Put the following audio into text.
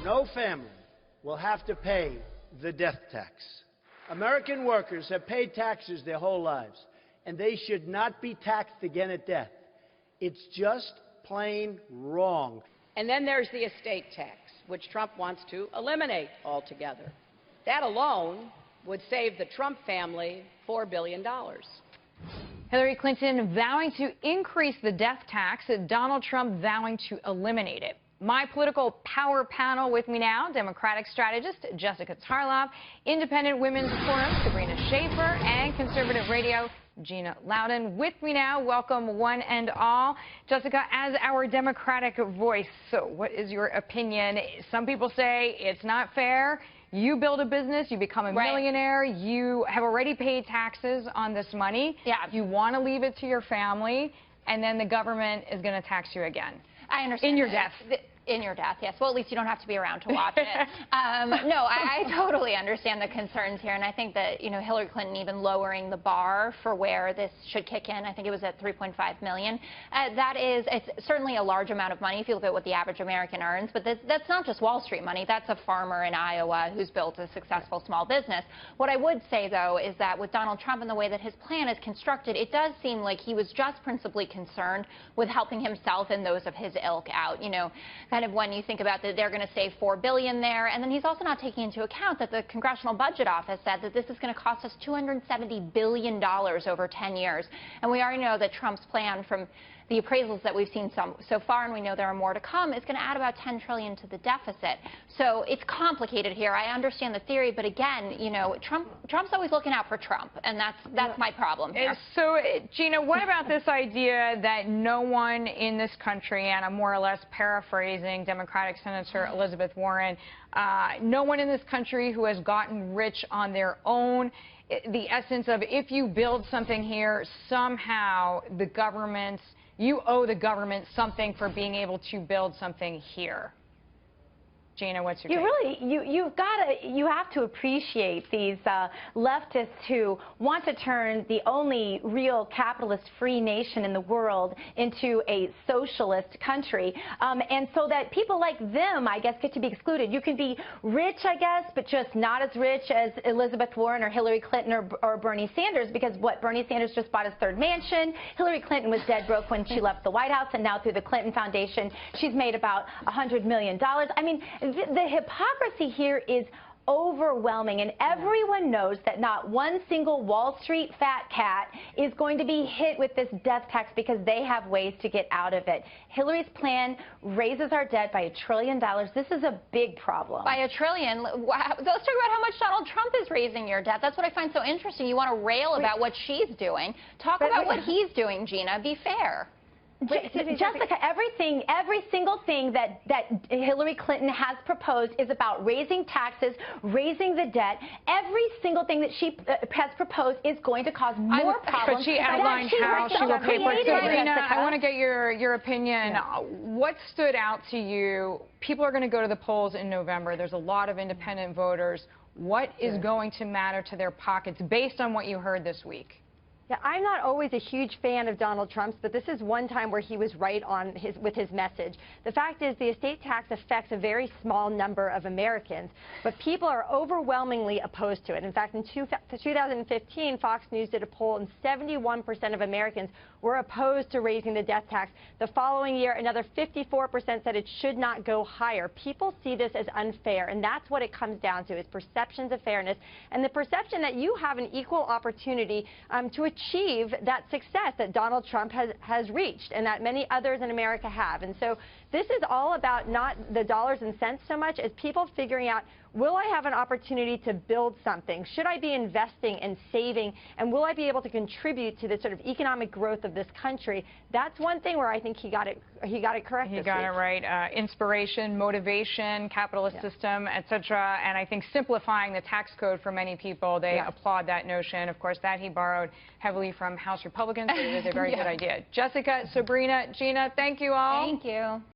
No family will have to pay the death tax. American workers have paid taxes their whole lives, and they should not be taxed again at death. It's just plain wrong. And then there's the estate tax, which Trump wants to eliminate altogether. That alone would save the Trump family $4 billion. Hillary Clinton vowing to increase the death tax, Donald Trump vowing to eliminate it. My political power panel with me now, Democratic strategist Jessica Tarlov, Independent Women's Forum Sabrina Schaeffer, and Conservative Radio Gina Loudon. With me now, welcome one and all. Jessica, as our Democratic voice, so what is your opinion? Some people say it's not fair. You build a business, you become a millionaire, you have already paid taxes on this money. Yeah. You want to leave it to your family, and then the government is going to tax you again. I understand. In your death. In your death, yes. Well, at least you don't have to be around to watch it. No, I totally understand the concerns here, and I think that, Hillary Clinton even lowering the bar for where this should kick in, I think it was at $3.5 million. It's certainly a large amount of money if you look at what the average American earns, but that's not just Wall Street money. That's a farmer in Iowa who's built a successful small business. What I would say, though, is that with Donald Trump and the way that his plan is constructed, it does seem like he was just principally concerned with helping himself and those of his ilk out. Kind of when you think about that they're going to save $4 billion there, and then he's also not taking into account that the Congressional Budget Office said that this is going to cost us $270 billion over 10 years. And we already know that Trump's plan, from the appraisals that we've seen so far, and we know there are more to come, is going to add about $10 trillion to the deficit. So it's complicated here. I understand the theory, but again, Trump's always looking out for Trump, and that's my problem here. So, Gina, what about this idea that no one in this country, and I'm more or less paraphrasing Democratic Senator Elizabeth Warren, no one in this country who has gotten rich on their own, the essence of if you build something here, somehow the government, you owe the government something for being able to build something here. Gina, what's your take? You have to appreciate these leftists who want to turn the only real capitalist-free nation in the world into a socialist country, and so that people like them, I guess, get to be excluded. You can be rich, I guess, but just not as rich as Elizabeth Warren or Hillary Clinton or Bernie Sanders, because Bernie Sanders just bought his third mansion. Hillary Clinton was dead broke when she left the White House, and now through the Clinton Foundation, she's made about $100 million. I mean, the hypocrisy here is overwhelming, and everyone knows that not one single Wall Street fat cat is going to be hit with this death tax because they have ways to get out of it. Hillary's plan raises our debt by $1 trillion. This is a big problem. By $1 trillion? Let's talk about how much Donald Trump is raising your debt. That's what I find so interesting. You want to rail about what she's doing. Talk about what he's doing, Gina. Be fair. Jessica, every single thing that Hillary Clinton has proposed is about raising taxes, raising the debt. Every single thing that she has proposed is going to cause more problems. But she outlined how she will pay for it. Sabrina, I want to get your opinion. Yeah. What stood out to you? People are going to go to the polls in November. There's a lot of independent voters. What is going to matter to their pockets based on what you heard this week? Yeah, I'm not always a huge fan of Donald Trump's, but this is one time where he was right on with his message. The fact is the estate tax affects a very small number of Americans, but people are overwhelmingly opposed to it. In fact, in 2015, Fox News did a poll, and 71% of Americans were opposed to raising the death tax. The following year, another 54% said it should not go higher. People see this as unfair, and that's what it comes down to, is perceptions of fairness and the perception that you have an equal opportunity to achieve that success that Donald Trump has reached and that many others in America have. And so this is all about not the dollars and cents so much as people figuring out, will I have an opportunity to build something? Should I be investing and saving? And will I be able to contribute to the sort of economic growth of this country? That's one thing where I think he got it correct. He got it right. Inspiration, motivation, capitalist system, etc. And I think simplifying the tax code for many people, they applaud that notion. Of course, that he borrowed heavily from House Republicans. So it is a very good idea. Jessica, Sabrina, Gina, thank you all. Thank you.